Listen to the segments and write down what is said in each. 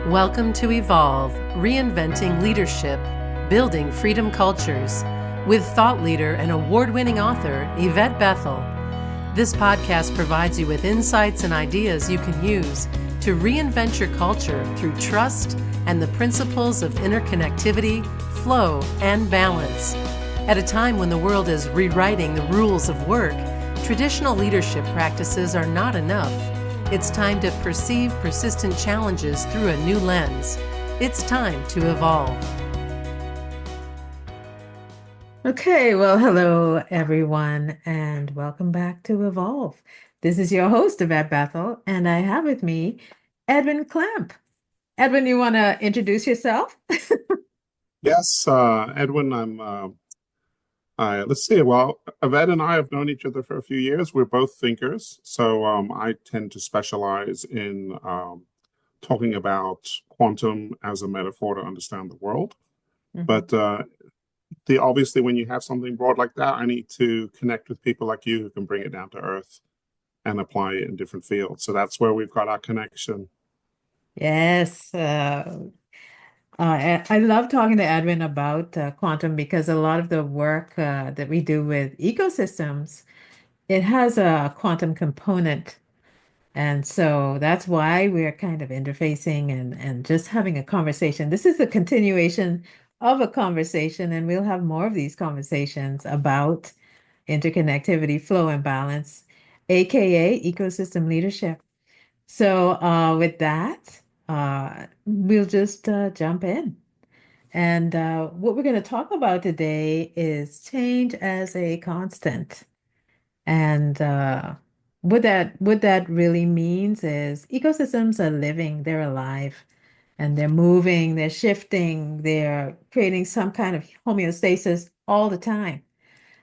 Welcome to Evolve, Reinventing Leadership, Building Freedom Cultures, with thought leader and award-winning author Yvette Bethel. This podcast provides you with insights and ideas you can use to reinvent your culture through trust and the principles of interconnectivity, flow, and balance. At a time when the world is rewriting the rules of work, traditional leadership practices are not enough. It's time to perceive persistent challenges through a new lens. It's time to evolve. Okay, well, hello, everyone, and welcome back to Evolve. This is your host, Yvette Bethel, and I have with me Edwin Clamp. Edwin, you want to introduce yourself? Yes, Edwin, let's see. Well, Yvette and I have known each other for a few years. We're both thinkers. So I tend to specialize in talking about quantum as a metaphor to understand the world. Mhm. But obviously, when you have something broad like that, I need to connect with people like you who can bring it down to earth and apply it in different fields. So that's where we've got our connection. Yes. I love talking to Edwin about quantum because a lot of the work that we do with ecosystems, it has a quantum component. And so that's why we're kind of interfacing and just having a conversation. This is a continuation of a conversation, and we'll have more of these conversations about interconnectivity, flow, and balance, aka ecosystem leadership. So with that, we'll just jump in. And what we're going to talk about today is change as a constant. And what that really means is ecosystems are living, they're alive, and they're moving, they're shifting, they're creating some kind of homeostasis all the time.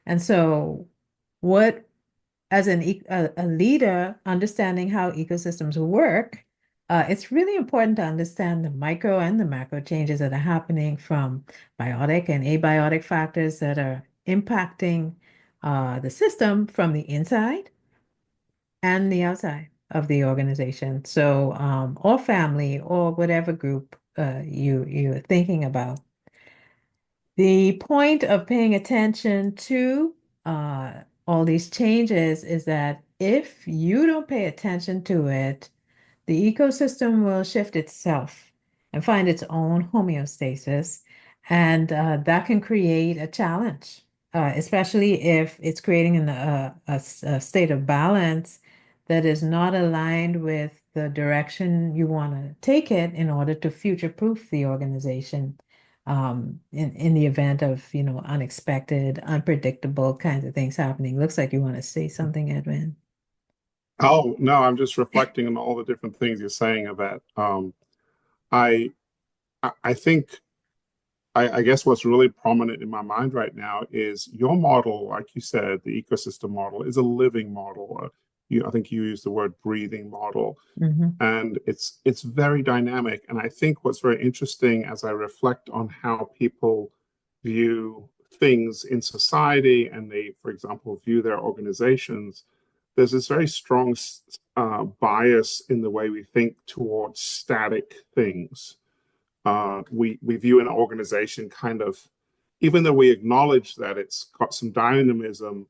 And so, what as a leader, understanding how ecosystems work, it's really important to understand the micro and the macro changes that are happening from biotic and abiotic factors that are impacting the system from the inside and the outside of the organization. So, or family, or whatever group you're thinking about. The point of paying attention to all these changes is that if you don't pay attention to it, the ecosystem will shift itself and find its own homeostasis, and that can create a challenge, especially if it's creating a state of balance that is not aligned with the direction you want to take it in order to future-proof the organization in the event of, unexpected, unpredictable kinds of things happening. Looks like you want to say something, Edwin. Oh, no, I'm just reflecting on all the different things you're saying about I I think I guess what's really prominent in my mind right now is your model, like you said, the ecosystem model is a living model. I think you used the word breathing model, Mhm. and it's very dynamic. And I think what's very interesting as I reflect on how people view things in society and they, for example, view their organizations, there's this very strong bias in the way we think towards static things. We view an organization kind of, even though we acknowledge that it's got some dynamism,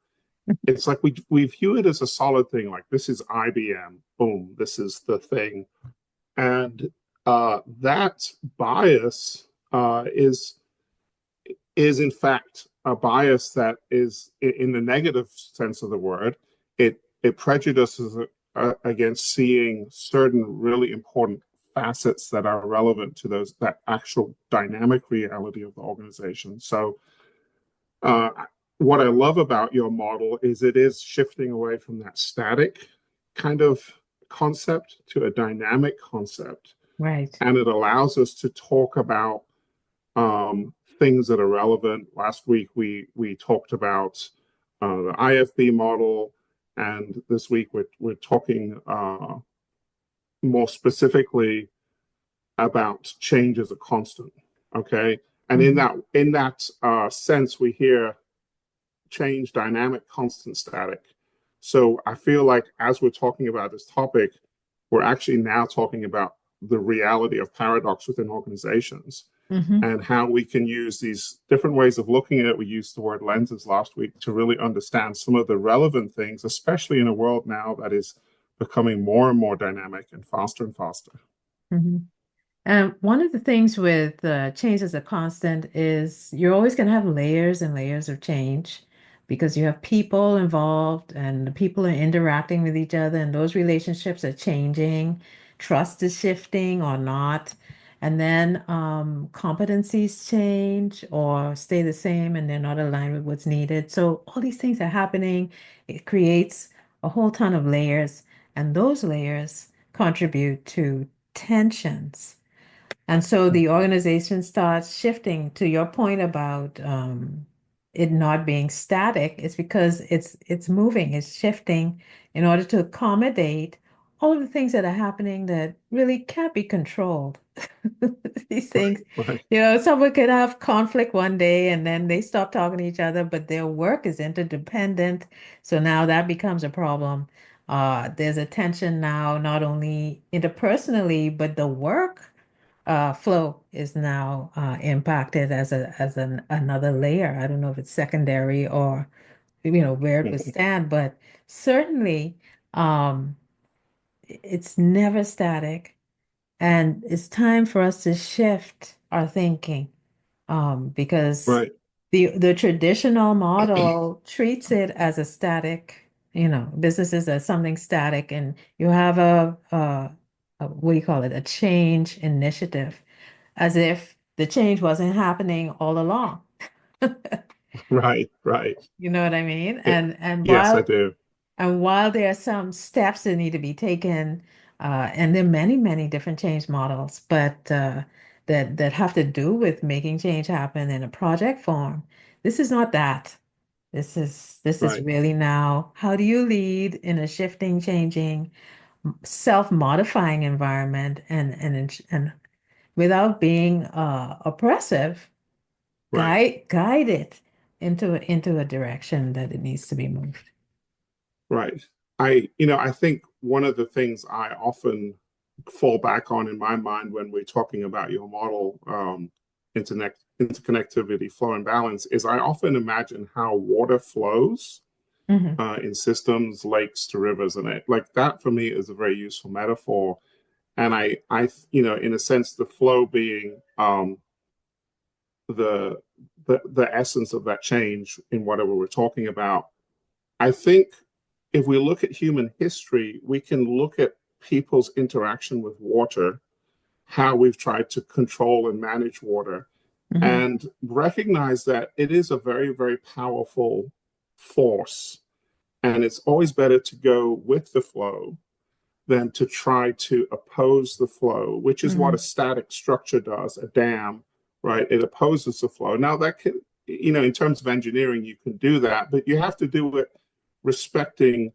it's like we view it as a solid thing. Like, this is IBM, boom, this is the thing. And that bias is in fact a bias that is, in the negative sense of the word, it prejudices against seeing certain really important facets that are relevant to that actual dynamic reality of the organization. So uh, what I love about your model is it is shifting away from that static kind of concept to a dynamic concept. Right. And it allows us to talk about things that are relevant. Last week, we talked about the IFB model. And this week, we're talking more specifically about change as a constant. Okay. And in that sense, we hear change, dynamic, constant, static. So I feel like as we're talking about this topic, we're actually now talking about the reality of paradox within organizations Hmm. and how we can use these different ways of looking at it. We used the word lenses last week to really understand some of the relevant things, especially in a world now that is becoming more and more dynamic and faster. Hmm. And one of the things with change as a constant is you're always going to have layers and layers of change because you have people involved and the people are interacting with each other and those relationships are changing. Trust is shifting or not. And then competencies change or stay the same and they're not aligned with what's needed. So all these things are happening. It creates a whole ton of layers, and those layers contribute to tensions. And so the organization starts shifting to your point about it not being static. It's because it's moving, it's shifting in order to accommodate all of the things that are happening that really can't be controlled. These things, Right. someone could have conflict one day and then they stop talking to each other, but their work is interdependent. So now that becomes a problem. There's a tension now, not only interpersonally, but the work flow is now impacted as another layer. I don't know if it's secondary or where it would stand, but certainly um, it's never static, and it's time for us to shift our thinking because Right. the traditional model treats it as a static, businesses as something static, and you have a what do you call it, a change initiative as if the change wasn't happening all along. Right. You know what I mean? It, And yes, I while do. and while there are some steps that need to be taken, and there are many, many different change models, but that have to do with making change happen in a project form. This is not that. This is Right. really now, how do you lead in a shifting, changing, self-modifying environment and without being oppressive, Right. guide it into a direction that it needs to be moved. Right. I think one of the things I often fall back on in my mind when we're talking about your model, interconnectivity, flow, and balance, is I often imagine how water flows Hmm. in systems, lakes to rivers, and like that for me is a very useful metaphor. And in a sense, the flow being the the essence of that change in whatever we're talking about. I think if we look at human history, we can look at people's interaction with water, how we've tried to control and manage water, Hmm. and recognize that it is a very, very powerful force. And it's always better to go with the flow than to try to oppose the flow, which is what a Hmm. static structure does, a dam, right? It opposes the flow. Now, that can, in terms of engineering, you can do that, but you have to do it respecting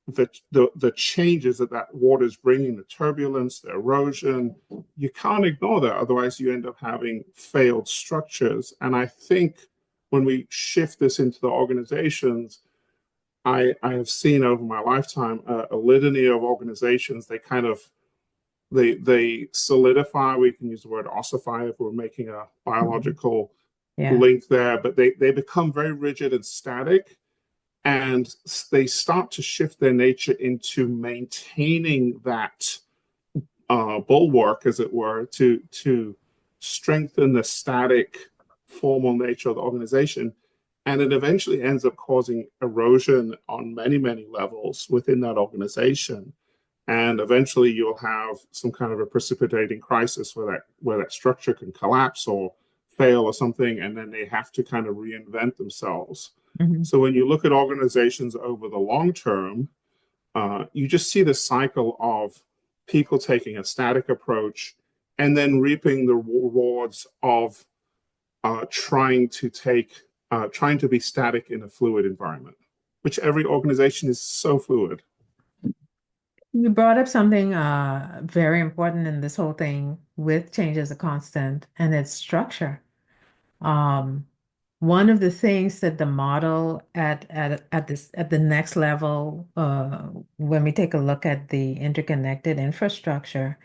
the changes that water is bringing, the turbulence, the erosion. You can't ignore that. Otherwise, you end up having failed structures. And I think when we shift this into the organizations, I have seen over my lifetime a litany of organizations. They kind of they solidify. We can use the word ossify if we're making a Hmm. biological Yeah. link there, but they become very rigid and static, and they start to shift their nature into maintaining that bulwark, as it were, to strengthen the static formal nature of the organization. And it eventually ends up causing erosion on many levels within that organization. And eventually you'll have some kind of a precipitating crisis where that structure can collapse or fail or something, and then they have to kind of reinvent themselves. Hmm. So when you look at organizations over the long term, you just see the cycle of people taking a static approach and then reaping the rewards of trying to be static in a fluid environment, which every organization is so fluid. You brought up something very important in this whole thing with change as a constant, and it's structure. Um, One of the things that the model at the next level, when we take a look at the interconnected infrastructure,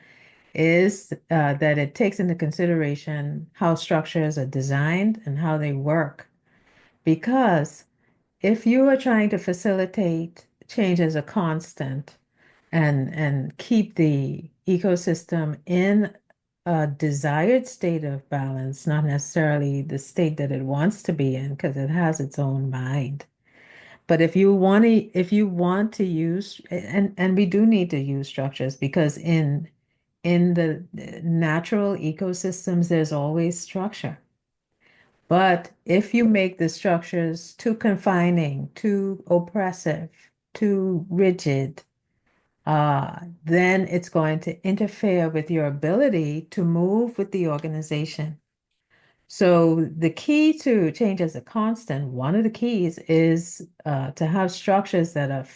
is that it takes into consideration how structures are designed and how they work. Because if you are trying to facilitate change as a constant and keep the ecosystem in a desired state of balance, not necessarily the state that it wants to be in, because it has its own mind. But if you want to use, and we do need to use structures because in the natural ecosystems, there's always structure. But if you make the structures too confining, too oppressive, too rigid, then it's going to interfere with your ability to move with the organization. So the key to change as a constant, one of the keys is to have structures that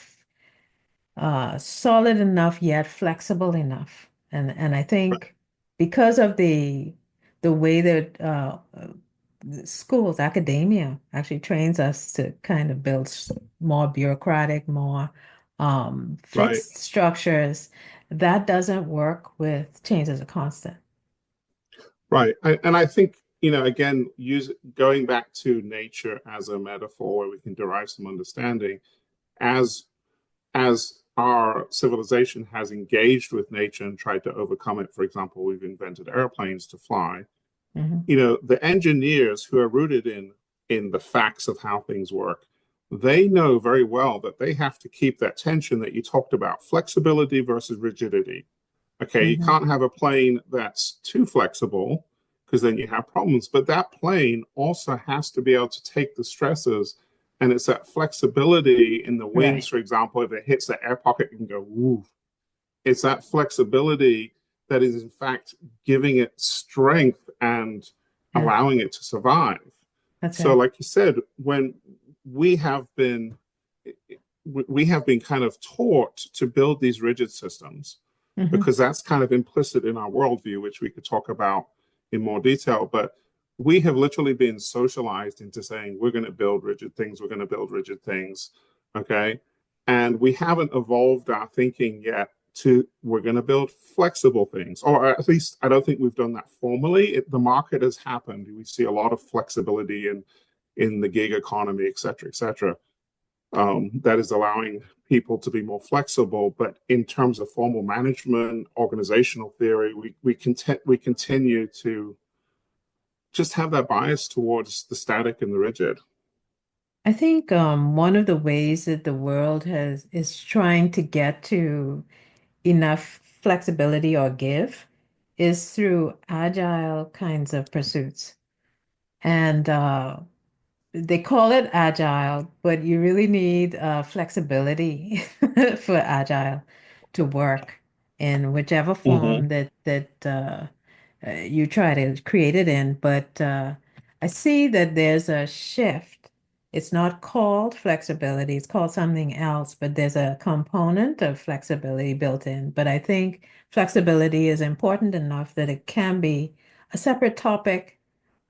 are solid enough yet flexible enough. And I think because of the way that schools, academia actually trains us to kind of build more bureaucratic, more Right, fixed structures, that doesn't work with change as a constant. right. And I think, again, going back to nature as a metaphor where we can derive some understanding, as as our civilization has engaged with nature and tried to overcome it. For example, we've invented airplanes to fly. Hmm. The engineers who are rooted in the facts of how things work, they know very well that they have to keep that tension that you talked about, flexibility versus rigidity. Okay, you Hmm. can't have a plane that's too flexible because then you have problems. But that plane also has to be able to take the stresses. And it's that flexibility in the wings, Right. for example, if it hits the air pocket, it can go woo. It's that flexibility that is, in fact, giving it strength and Yeah, allowing it to survive. that's So, right. like you said, when we have been we have been kind of taught to build these rigid systems Hmm. because that's kind of implicit in our worldview, which we could talk about in more detail. But we have literally been socialized into saying we're going to build rigid things, we're going to build rigid things. Okay. And we haven't evolved our thinking yet to we're going to build flexible things, or at least I don't think we've done that formally. The market has happened. We see a lot of flexibility in the gig economy, et cetera, et cetera, that is allowing people to be more flexible. But in terms of formal management, organizational theory, we continue to just have that bias towards the static and the rigid. I think one of the ways that the world has is trying to get to enough flexibility or give is through agile kinds of pursuits. And they call it agile, but you really need flexibility for agile to work in whichever Mm-hmm. form that you try to create it in. But I see that there's a shift. It's not called flexibility, it's called something else, but there's a component of flexibility built in. But I think flexibility is important enough that it can be a separate topic,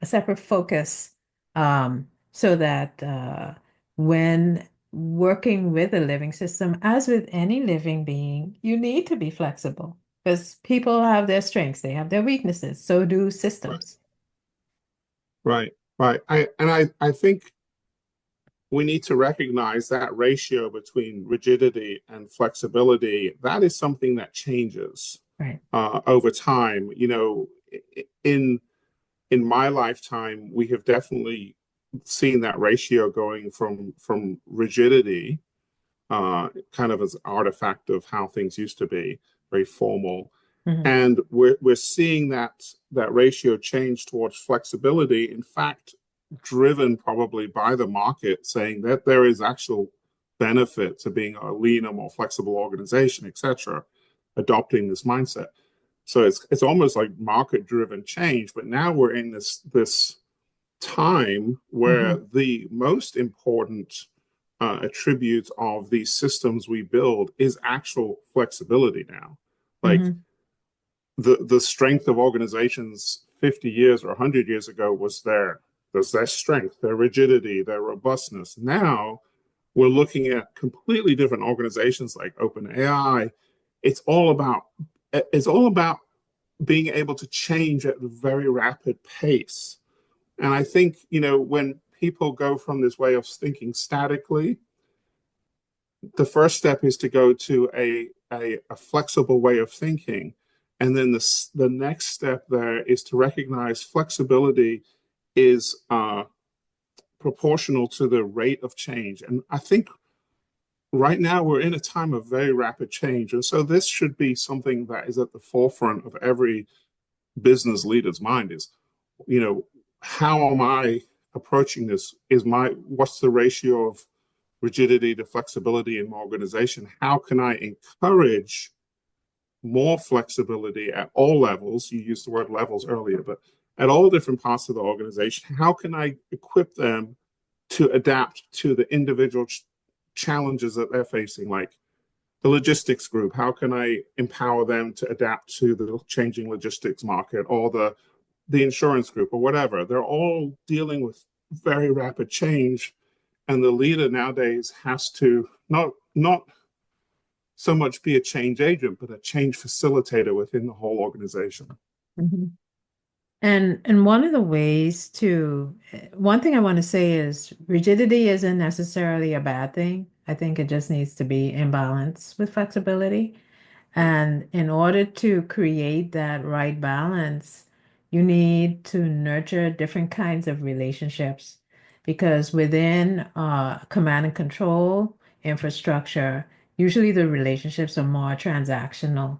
a separate focus, so that when working with a living system, as with any living being, you need to be flexible because people have their strengths, they have their weaknesses, so do Right, systems. right, right. I think we need to recognize that ratio between rigidity and flexibility. That is something that changes Right. over time. In in my lifetime, we have definitely seen that ratio going from rigidity, kind of as an artifact of how things used to be, very formal, Hmm. and we're seeing that ratio change towards flexibility. In fact, driven probably by the market, saying that there is actual benefit to being a leaner, more flexible organization, etc., adopting this mindset. So it's almost like market driven change. But now we're in this time where Hmm. the most important attribute of these systems we build is actual flexibility now. Like Hmm. the strength of organizations 50 years or 100 years ago was their strength, their rigidity, their robustness. Now we're looking at completely different organizations like OpenAI. It's all about it's all about being able to change at a very rapid pace. And I think, when people go from this way of thinking statically, the first step is to go to a flexible way of thinking. And then the next step there is to recognize flexibility is proportional to the rate of change. And I think right now we're in a time of very rapid change. And so this should be something that is at the forefront of every business leader's mind is, you know, how am I approaching this? What's the ratio of rigidity to flexibility in my organization? How can I encourage more flexibility at all levels? You used the word levels earlier, but at all different parts of the organization, how can I equip them to adapt to the individual challenges that they're facing, like the logistics group? How can I empower them to adapt to the changing logistics market, or the insurance group, or whatever? They're all dealing with very rapid change, and the leader nowadays has to not so much be a change agent, but a change facilitator within the whole organization. Mhm. And one of the ways to, one thing I want to say is rigidity isn't necessarily a bad thing. I think it just needs to be in balance with flexibility. And in order to create that right balance, you need to nurture different kinds of relationships because within command and control infrastructure, usually the relationships are more transactional.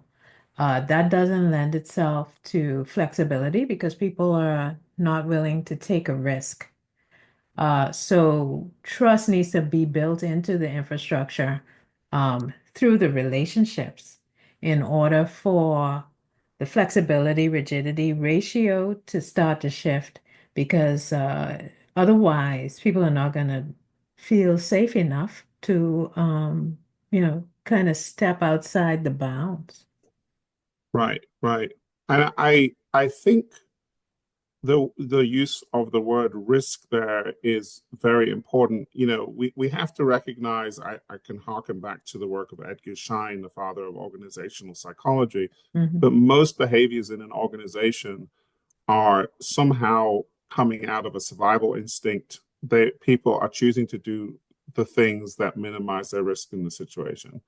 That doesn't lend itself to flexibility because people are not willing to take a risk. So trust needs to be built into the infrastructure through the relationships in order for the flexibility rigidity ratio to start to shift because otherwise people are not going to feel safe enough to kind of step outside the bounds. Right, right. And I think the use of the word risk there is very important. We have to recognize, I can harken back to the work of Edgar Schein, the father of organizational psychology, Mhm, but most behaviors in an organization are somehow coming out of a survival instinct. People are choosing to do the things that minimize their risk in the situation,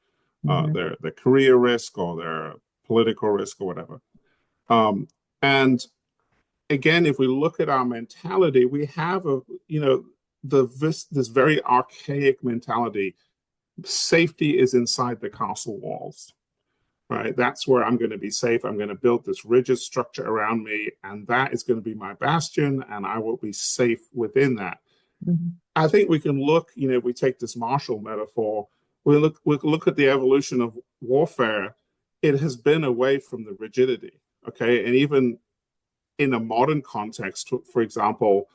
mhm, their career risk or their political risk or whatever. And again, if we look at our mentality, we have this very archaic mentality. Safety is inside the castle walls, right? That's where I'm going to be safe. I'm going to build this rigid structure around me, and that is going to be my bastion, and I will be safe within that. mhm, I think we can look, if we take this martial metaphor, we look at the evolution of warfare. It has been away from the rigidity, okay? And even in a modern context, for example,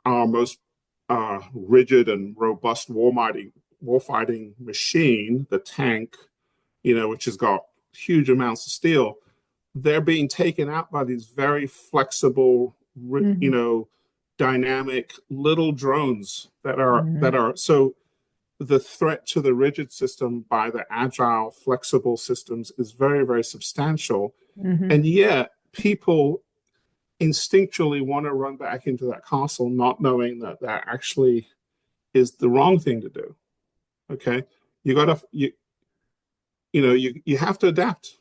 our most rigid and robust warfighting machine, the tank, which has got huge amounts of steel, they're being taken out by these very flexible, mhm, dynamic little drones that are that mhm, are so the threat to the rigid system by the agile, flexible systems is very, very substantial. mhm, And yet, people instinctually want to run back into that castle, not knowing that that actually is the wrong thing to do. Okay, you got to you have to adapt.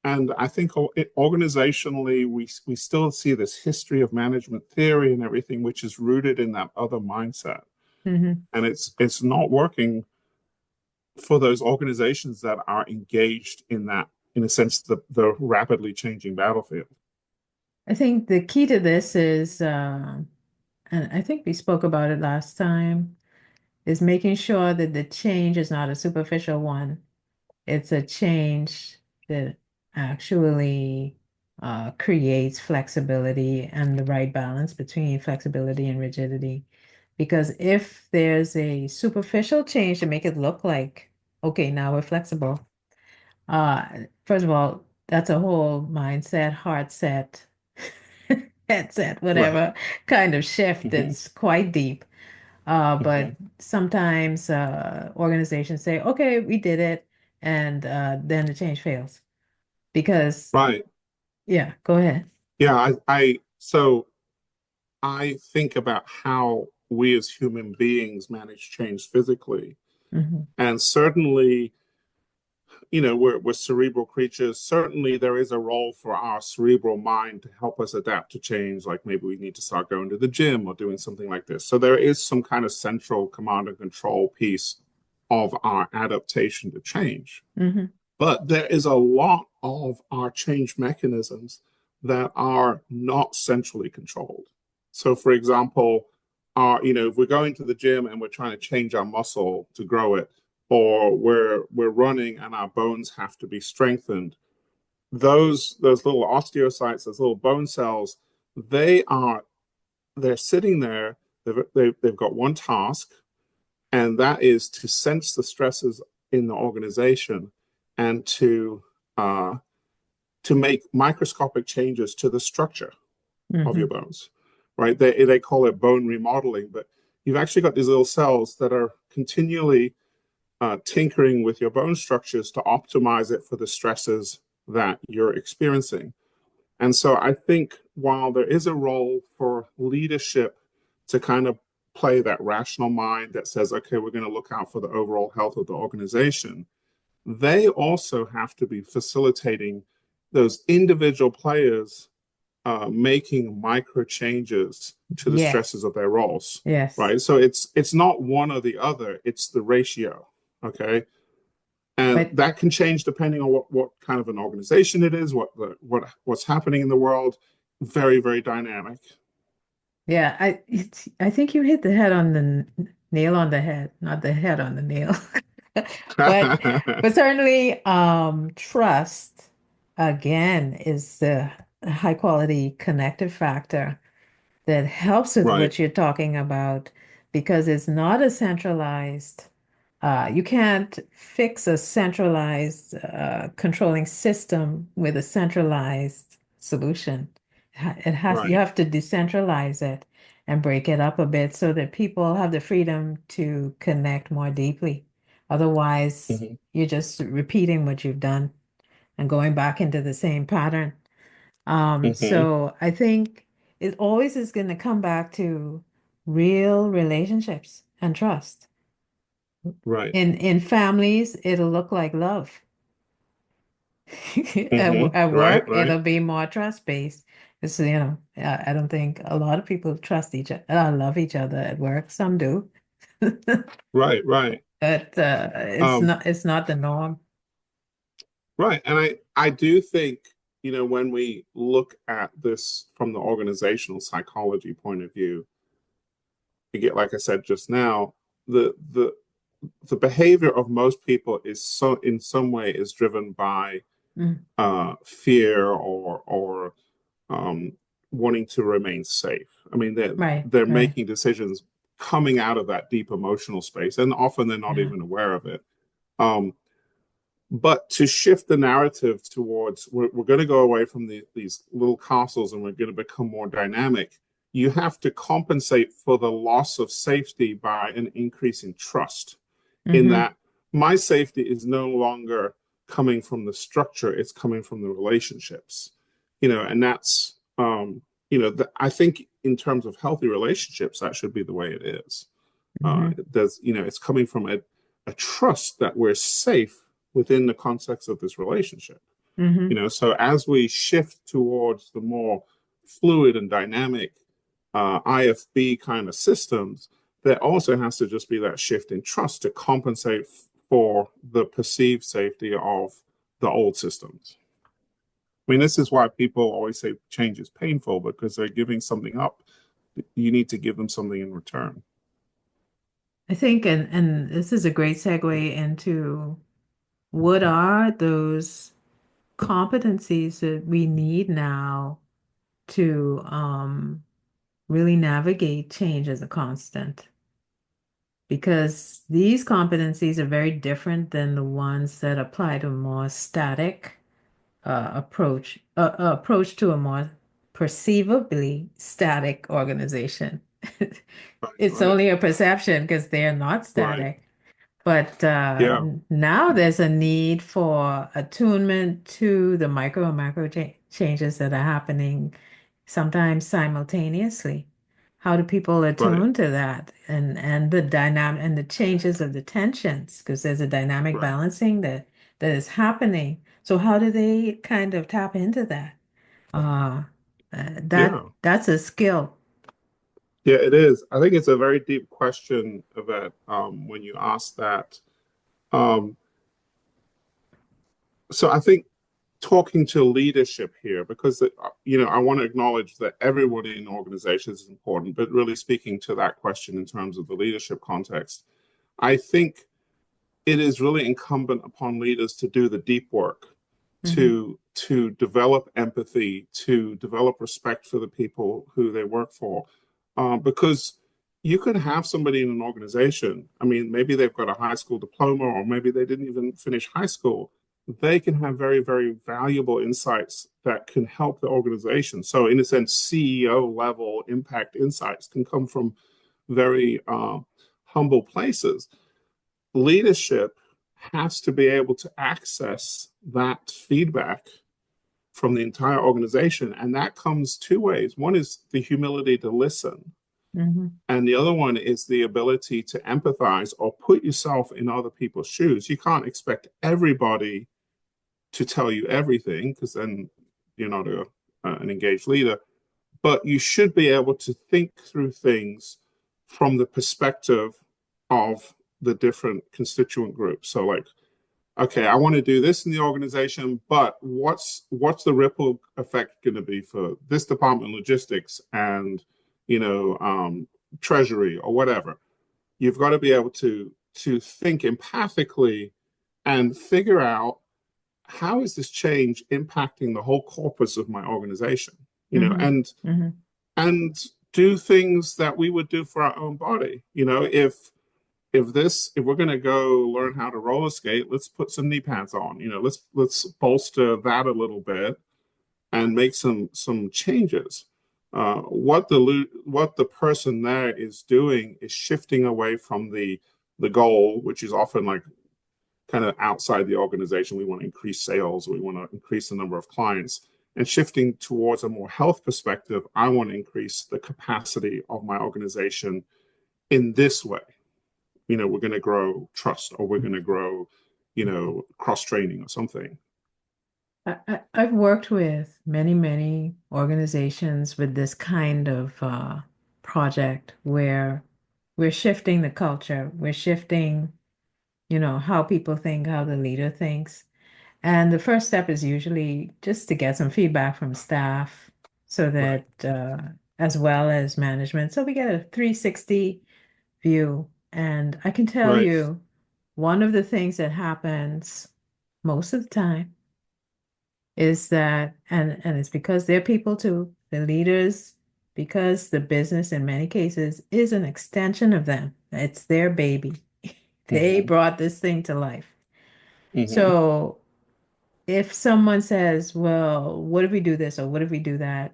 And I think organizationally, we still see this history of management theory and everything, which is rooted in that other mindset, mhm. and it's not working for those organizations that are engaged in that, in a sense, the rapidly changing battlefield. I think the key to this is, and I think we spoke about it last time, is making sure that the change is not a superficial one. It's a change that actually creates flexibility and the right balance between flexibility and rigidity. Because if there's a superficial change to make it look like, okay, now we're flexible, uh, first of all, that's a whole mindset, heart set, headset, Right. whatever kind of shift Mm-hmm. that's quite deep. But Mm-hmm. sometimes organizations say, okay, we did it, and then the change fails because Right. Yeah, go ahead. Yeah, so I think about how we as human beings manage change physically. Hmm. And certainly, we're cerebral creatures. Certainly, there is a role for our cerebral mind to help us adapt to change. Like maybe we need to start going to the gym or doing something like this. So there is some kind of central command and control piece of our adaptation to change. Hmm. But there is a lot of our change mechanisms that are not centrally controlled. So, for example, if we're going to the gym and we're trying to change our muscle to grow it, or we're running and our bones have to be strengthened, those little osteocytes, those little bone cells, they are they're sitting there. They've got one task, and that is to sense the stresses in the organization and uh, to make microscopic changes to the structure of your Hmm. bones. Right? They call it bone remodeling, but you've actually got these little cells that are continually tinkering with your bone structures to optimize it for the stresses that you're experiencing. And so I think while there is a role for leadership to kind of play that rational mind that says, okay, we're going to look out for the overall health of the organization, they also have to be facilitating those individual players making micro changes to the Yes, stresses of their roles, yes. right? So it's not one or the other; it's the ratio. Okay, and But that can change depending on what kind of an organization it is, what's happening in the world. Very, very dynamic. yeah, I think you hit the head on the nail on the head, not the head on the nail. But but certainly trust again is the high quality connective factor that helps with Right. what you're talking about because it's not a centralized, you can't fix a centralized controlling system with a centralized solution. It has, you Right. have to decentralize it and break it up a bit so that people have the freedom to connect more deeply. Otherwise, Hmm. you're just repeating what you've done and going back into the same pattern. Hmm. So I think it always is going to come back to real relationships and trust. Right. In families, it'll look like love. Hmm. At Right. work, Right. it'll be more trust-based. It's, I don't think a lot of people trust each other, love each other at work. Some do, Right. Right. but Um, it's not the norm. right. And I do think, when we look at this from the organizational psychology point of view, you get, like I said just now, the the the behavior of most people is so in some way is driven by Mm, fear or um, wanting to remain safe. I mean, right, they're right. making decisions coming out of that deep emotional space, and often they're not Yeah. even aware of it. Um, but to shift the narrative towards we're going to go away from these little castles and we're going to become more dynamic, you have to compensate for the loss of safety by an increase in trust, in Mm-hmm. that my safety is no longer coming from the structure, it's coming from the relationships. And that's I think in terms of healthy relationships, that should be the way it is. Mm-hmm. It's coming from a trust that we're safe within the context of this relationship. Mm-hmm. So as we shift towards the more fluid and dynamic IFB kind of systems, there also has to just be that shift in trust to compensate for the perceived safety of the old systems. I mean, this is why people always say change is painful because they're giving something up. You need to give them something in return. I think, and this is a great segue into what are those competencies that we need now to really navigate change as a constant? Because these competencies are very different than the ones that apply to a more static approach to a more perceivably static organization. Right, It's right, only a perception because they are not right. static. But Yeah, now there's a need for attunement to the micro and macro changes that are happening sometimes simultaneously. How do people right, attune to that and the dynamic and the changes of the tensions? Because there's a dynamic right. balancing that is happening. So how do they kind of tap into that? Uh, Yeah. that's a skill. Yeah, it is. I think it's a very deep question, Yvette, when you ask that. Um, so I think talking to leadership here, because I want to acknowledge that everybody in organizations is important, but really speaking to that question in terms of the leadership context, I think it is really incumbent upon leaders to do the deep work, Hmm. to develop empathy, to develop respect for the people who they work for, because you could have somebody in an organization. I mean, maybe they've got a high school diploma, or maybe they didn't even finish high school. They can have very, very valuable insights that can help the organization. So, in a sense, CEO level impact insights can come from very humble places. Leadership has to be able to access that feedback from the entire organization. And that comes two ways. One is the humility to listen, Hmm. and the other one is the ability to empathize or put yourself in other people's shoes. You can't expect everybody to tell you everything, because then you're not an engaged leader. But you should be able to think through things from the perspective of the different constituent groups. So, like, okay, I want to do this in the organization, but what's the ripple effect going to be for this department, logistics, and treasury or whatever? You've got to be able to think empathically and figure out, how is this change impacting the whole corpus of my organization? You know, Hmm. and Hmm. and do things that we would do for our own body. If we're going to go learn how to roller skate, let's put some knee pads on. Let's bolster that a little bit and make some changes. What the person there is doing is shifting away from the goal, which is often like kind of outside the organization. We want to increase sales, we want to increase the number of clients, and shifting towards a more health perspective. I want to increase the capacity of my organization in this way. We're going to grow trust, or we're going to grow, cross training or something. I've worked with many, many organizations with this kind of project where we're shifting the culture, we're shifting, how people think, how the leader thinks. And the first step is usually just to get some feedback from staff so Right, that, as well as management, so we get a 360 view. And I can tell right. you, one of the things that happens most of the time is that, and it's because they're people too, the leaders, because the business in many cases is an extension of them. It's their baby. They Mm-hmm. brought this thing to life. Mm-hmm. So if someone says, well, what if we do this or what if we do that?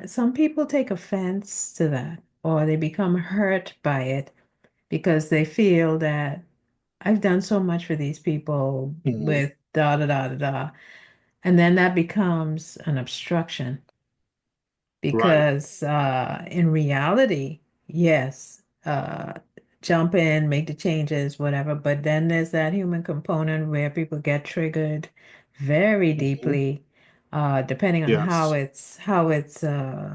Some people take offense to that, or they become hurt by it because they feel that I've done so much for these people Mm-hmm. with da da da da da. And then that becomes an obstruction Right. because in reality, yes, jump in, make the changes, whatever. But then there's that human component where people get triggered very Mm-hmm. deeply, depending on how Yes. it's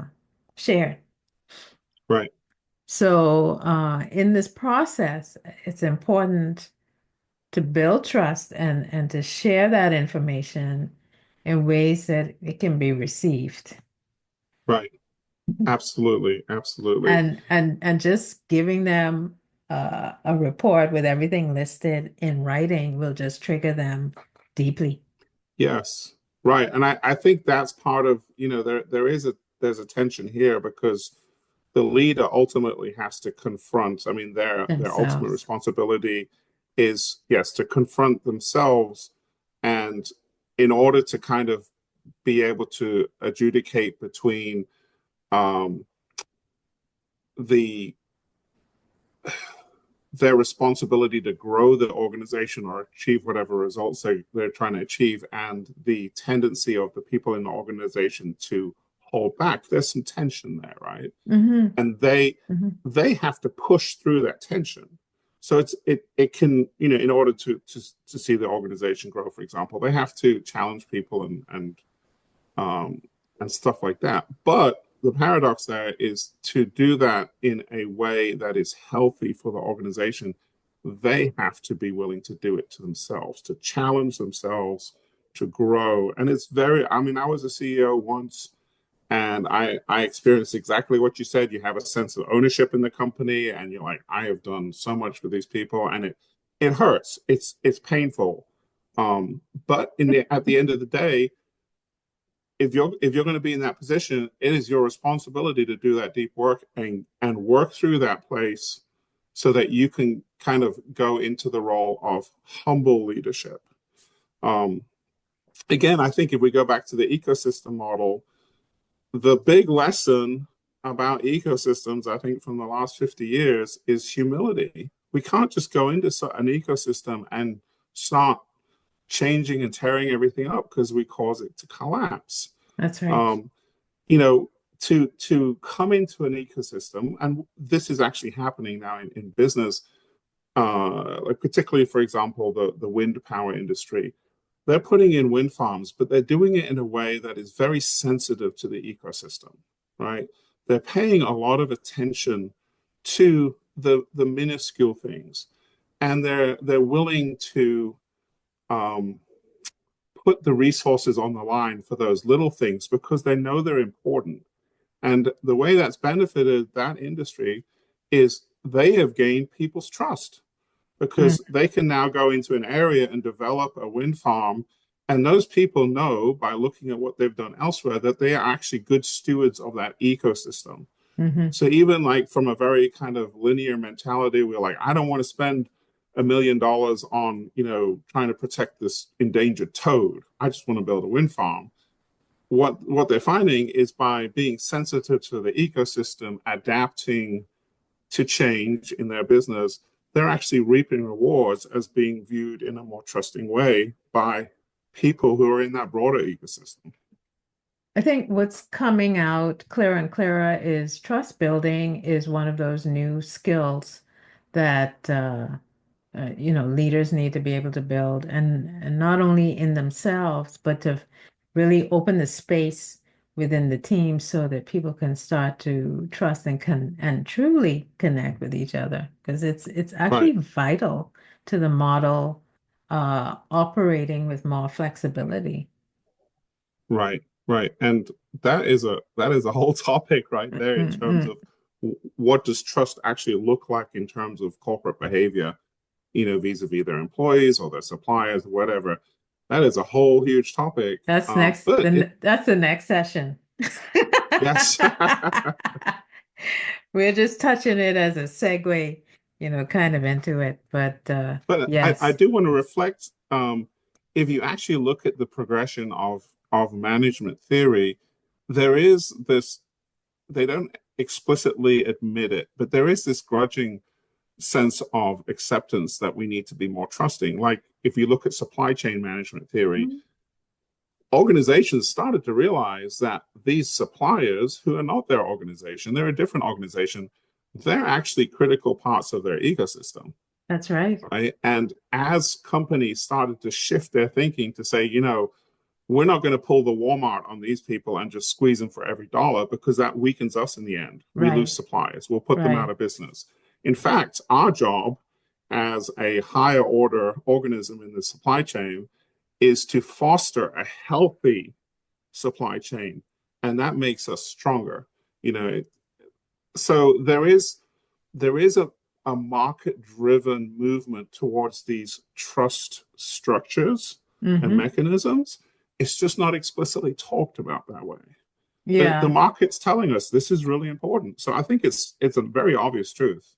shared. Right. So in this process, it's important to build trust and to share that information in ways that it can be received. Right. Absolutely. Absolutely. And just giving them a report with everything listed in writing will just trigger them deeply. Yes. Right. And I think that's part of, there's a tension here, because the leader ultimately has to confront. I mean, their ultimate Themselves. responsibility is, yes, to confront themselves, and in order to kind of be able to adjudicate between um, the their responsibility to grow the organization or achieve whatever results they're trying to achieve, and the tendency of the people in the organization to hold back. There's some tension there, right? Hmm. And they Hmm. they have to push through that tension. So it can, in order to see the organization grow, for example, they have to challenge people um, and stuff like that. But the paradox there is to do that in a way that is healthy for the organization, they have to be willing to do it to themselves, to challenge themselves, to grow. And it's very, I mean, I was a CEO once, and I experienced exactly what you said. You have a sense of ownership in the company, and you're like, I have done so much for these people, and it hurts. It's painful. But at the end of the day, if you're going to be in that position, it is your responsibility to do that deep work and work through that place so that you can kind of go into the role of humble leadership. Um, Again, I think if we go back to the ecosystem model, the big lesson about ecosystems, I think, from the last 50 years is humility. We can't just go into an ecosystem and start changing and tearing everything up because we cause it to collapse. That's right. Um, you know, to come into an ecosystem, and this is actually happening now in business, like particularly, for example, the wind power industry. They're putting in wind farms, but they're doing it in a way that is very sensitive to the ecosystem, right? They're paying a lot of attention to the minuscule things, and they're willing to um, put the resources on the line for those little things because they know they're important. And the way that's benefited that industry is they have gained people's trust Mm. because they can now go into an area and develop a wind farm. And those people know by looking at what they've done elsewhere that they are actually good stewards of that ecosystem. Hmm. So even like from a very kind of linear mentality, we're like, I don't want to spend $1 million on, trying to protect this endangered toad. I just want to build a wind farm. What they're finding is by being sensitive to the ecosystem, adapting to change in their business, they're actually reaping rewards as being viewed in a more trusting way by people who are in that broader ecosystem. I think what's coming out clearer and clearer is trust building is one of those new skills that leaders need to be able to build, and not only in themselves, but to really open the space within the team so that people can start to trust and truly connect with each other, because it's actually Right, vital to the model operating with more flexibility. right, right. And that is a whole topic right Mm, there in mm, terms of mm. what does trust actually look like in terms of corporate behavior, vis-a-vis their employees or their suppliers, whatever. That is a whole huge topic. That's next, But it, then that's the next session. yes, We're just touching it as a segue, kind of into it. But but I yes. do want to reflect. If you actually look at the progression of management theory, there is this. They don't explicitly admit it, but there is this grudging sense of acceptance that we need to be more trusting. Like if you look at supply chain management theory, organizations started to realize that these suppliers, who are not their organization, they're a different organization, they're actually critical parts of their ecosystem, That's right. right? And as companies started to shift their thinking to say, we're not going to pull the Walmart on these people and just squeeze them for every dollar because that weakens us in the end. We lose Right. suppliers, we'll put them out Right. of business. In fact, our job as a higher order organism in the supply chain is to foster a healthy supply chain, and that makes us stronger. You know, so there is a market driven movement towards these trust structures and Hmm. mechanisms. It's just not explicitly talked about that way. The Yeah. market's telling us this is really important. So I think it's a very obvious truth.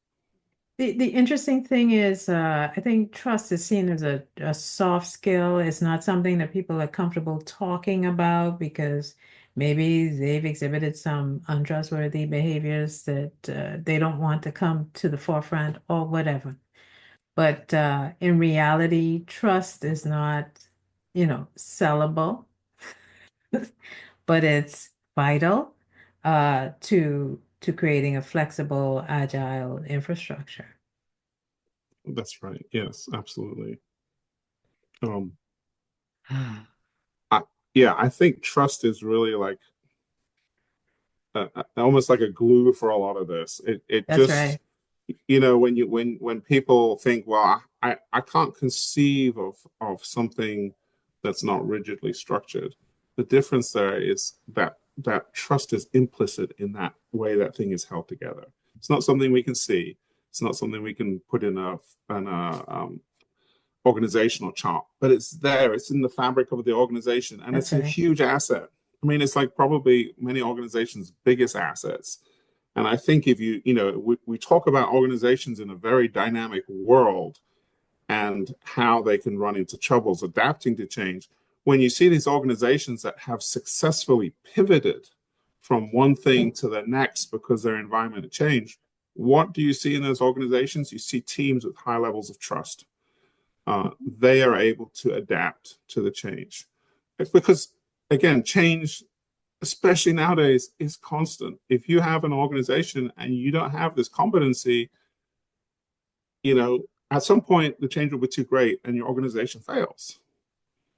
The interesting thing is, I think trust is seen as a soft skill. It's not something that people are comfortable talking about because maybe they've exhibited some untrustworthy behaviors that they don't want to come to the forefront or whatever. But in reality, trust is not, sellable, but it's vital to creating a flexible, agile infrastructure. That's right. Yes, absolutely. Um, I, yeah, I think trust is really like almost like a glue for a lot of this. It That's just right. when when people think, well, I can't conceive of something that's not rigidly structured. The difference there is that trust is implicit in that way that thing is held together. It's not something we can see. It's not something we can put in a organizational chart, but it's there. It's in the fabric of the organization, and That's it's a right. huge asset. I mean, it's like probably many organizations' biggest assets. And I think if we talk about organizations in a very dynamic world and how they can run into troubles adapting to change. When you see these organizations that have successfully pivoted from one thing to the next because their environment had changed, what do you see in those organizations? You see teams with high levels of trust. They are able to adapt to the change. It's because, again, change, especially nowadays, is constant. If you have an organization and you don't have this competency, at some point the change will be too great and your organization fails.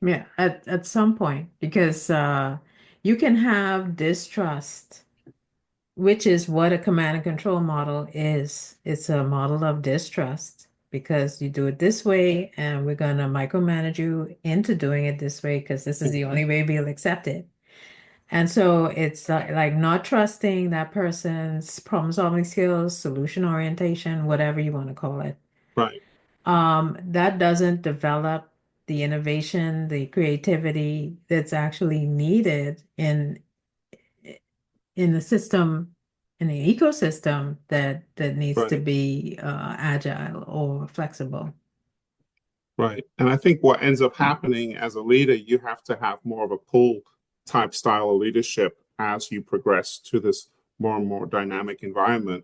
Yeah, at some point, because you can have distrust, which is what a command and control model is. It's a model of distrust because you do it this way, and we're going to micromanage you into doing it this way because this is the Mm-hmm. only way we'll accept it. And so it's like not trusting that person's problem solving skills, solution orientation, whatever you want to call it. Right, That doesn't develop the innovation, the creativity that's actually needed in the system, in the ecosystem that needs to right, be agile or flexible. right. And I think what ends up happening as a leader, you have to have more of a pull type style of leadership as you progress to this more and more dynamic environment.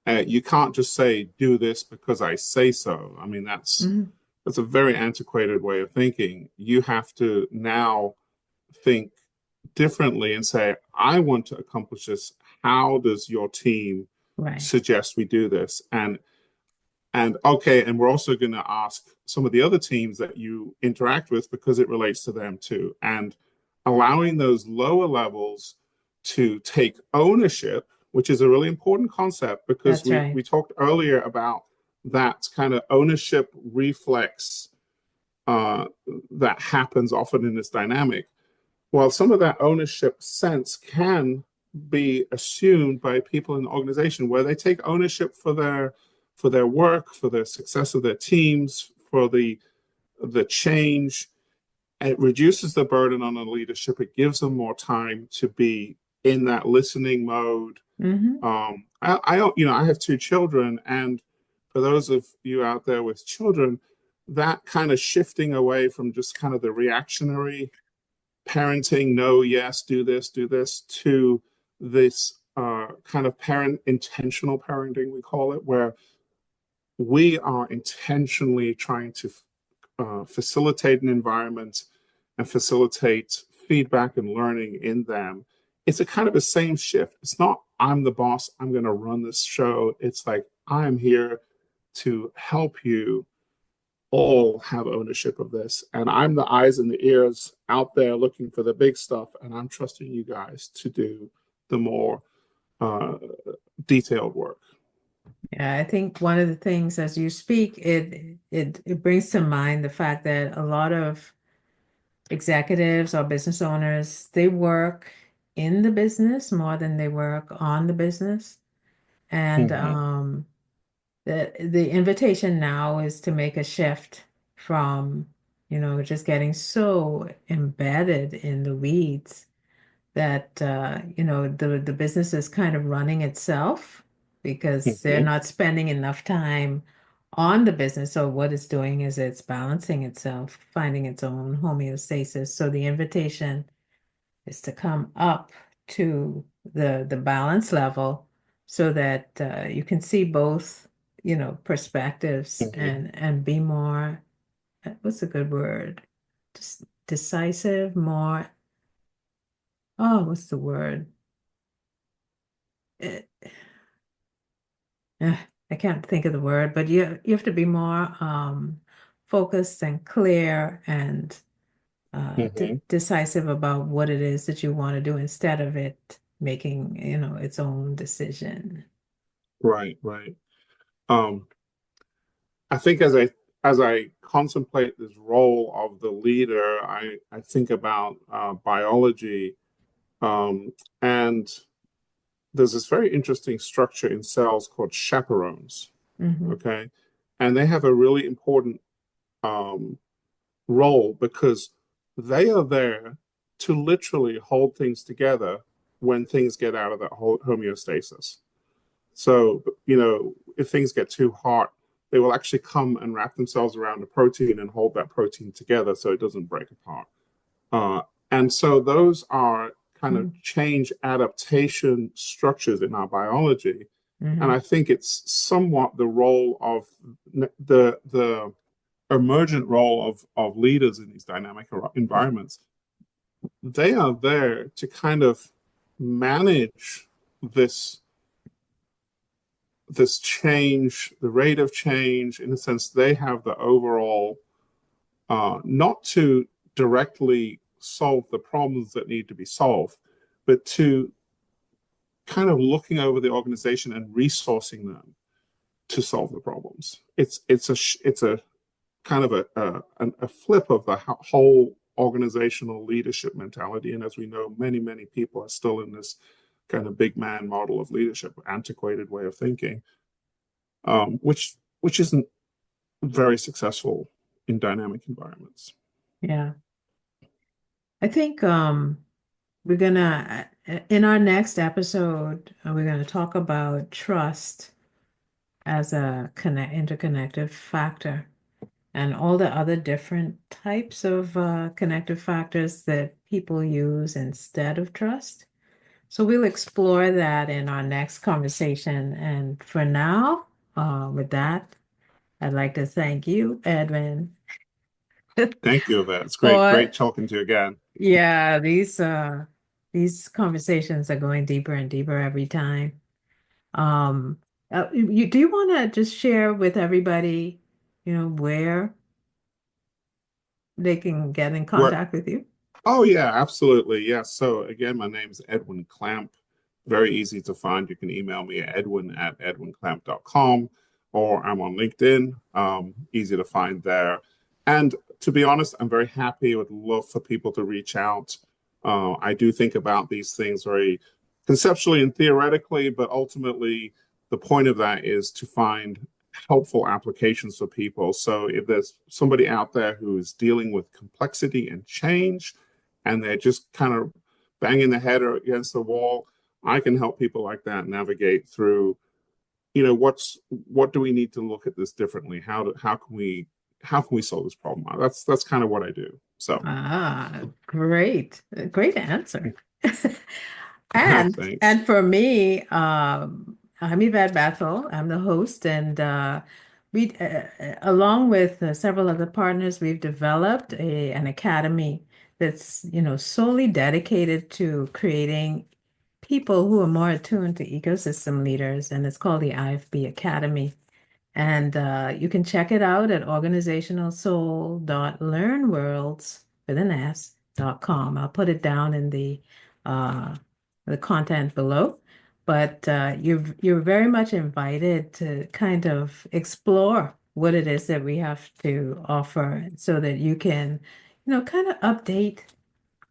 You can't just say, do this because I say so. I mean, Mhm. that's a very antiquated way of thinking. You have to now think differently and say, I want to accomplish this. How does your team Right. suggest we do this? And okay, and we're also going to ask some of the other teams that you interact with because it relates to them too. And allowing those lower levels to take ownership, which is a really important concept because That's we right. talked earlier about that kind of ownership reflex uh, that happens often in this dynamic. While some of that ownership sense can be assumed by people in the organization where they take ownership for their work, for the success of their teams, for the change. It reduces the burden on the leadership. It gives them more time to be in that listening mode. Hmm. I have two children, and for those of you out there with children, that kind of shifting away from just kind of the reactionary parenting, no, yes, do this, to this kind of parent intentional parenting, we call it, where we are intentionally trying to facilitate an environment and facilitate feedback and learning in them. It's a kind of the same shift. It's not, I'm the boss, I'm going to run this show. It's like, I'm here to help you all have ownership of this. And I'm the eyes and the ears out there looking for the big stuff. And I'm trusting you guys to do the more uh, detailed work. Yeah, I think one of the things as you speak, it brings to mind the fact that a lot of executives or business owners, they work in the business more than they work on the business. And Mm-hmm. the invitation now is to make a shift from, just getting so embedded in the weeds that the business is kind of running itself because they're Mm-hmm. not spending enough time on the business. So what it's doing is it's balancing itself, finding its own homeostasis. So the invitation is to come up to the balance level so that you can see both, perspectives Hmm. and be more, what's a good word? Just decisive, more, oh, what's the word? Eh, I can't think of the word, but you have to be more focused and clear and Hmm. decisive about what it is that you want to do instead of it making, its own decision. Right, right. Um, I think as I contemplate this role of the leader, I think about biology, um, and there's this very interesting structure in cells called chaperones. Hmm. Okay, and they have a really important um, role because they are there to literally hold things together when things get out of that homeostasis. So, if things get too hot, they will actually come and wrap themselves around a protein and hold that protein together so it doesn't break apart. Uh, and so those are kind of change adaptation structures in our biology. And Hmm. I think it's somewhat the role of the emergent role of leaders in these dynamic environments. They are there to kind of manage this this change, the rate of change. In a sense, they have the overall, not to directly solve the problems that need to be solved, but to kind of looking over the organization and resourcing them to solve the problems. It's a kind of a flip of the whole organizational leadership mentality. And as we know, many people are still in this kind of big man model of leadership, antiquated way of thinking, which isn't very successful in dynamic environments. Yeah. I think we're gonna in our next episode, we're gonna talk about trust as a interconnective factor and all the other different types of connective factors that people use instead of trust. So we'll explore that in our next conversation. And for now, with that, I'd like to thank you, Edwin, Thank you, Yvette. It's great for talking to you again. yeah, these conversations are going deeper and deeper every time. Um, do you want to just share with everybody, where they can get in We're contact with you? Oh yeah, absolutely. Yes. So again, my name's Edwin Clamp. Very easy to find. You can email me at edwin@edwinclamp.com, or I'm on LinkedIn. Easy to find there. And to be honest, I'm very happy. Would love for people to reach out. I do think about these things very conceptually and theoretically, but ultimately the point of that is to find helpful applications for people. So if there's somebody out there who is dealing with complexity and change, and they're just kind of banging their head against the wall, I can help people like that navigate through, what do we need to look at this differently? How can we solve this problem? That's kind of what I do. So Great. Great answer. And thanks. and for me, I'm Yvette Bethel. I'm the host, and along with several other partners, we've developed an academy that's, solely dedicated to creating people who are more attuned to ecosystem leaders, and it's called the IFB Academy. And you can check it out at organizationalsoul.learnworlds with an S.com. I'll put it down in the content below. But you're very much invited to kind of explore what it is that we have to offer so that you can, kind of update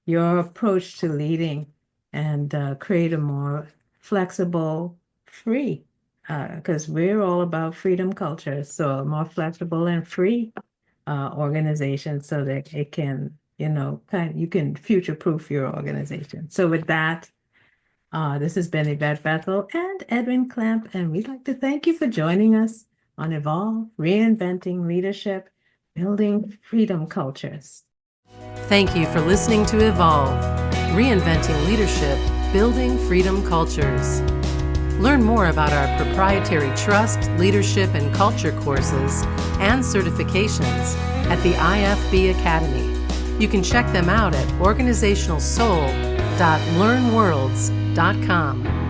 your approach to leading and create a more flexible, free, because we're all about freedom culture. So a more flexible and free organization so that it can, you can future-proof your organization. So with that, this has been Yvette Bethel and Edwin Clamp, and we'd like to thank you for joining us on Evolve, Reinventing Leadership, Building Freedom Cultures. Thank you for listening to Evolve. Reinventing Leadership, Building Freedom Cultures. Learn more about our proprietary trust, leadership, and culture courses and certifications at the IFB Academy. You can check them out at organizationalsoul.learnworlds.com.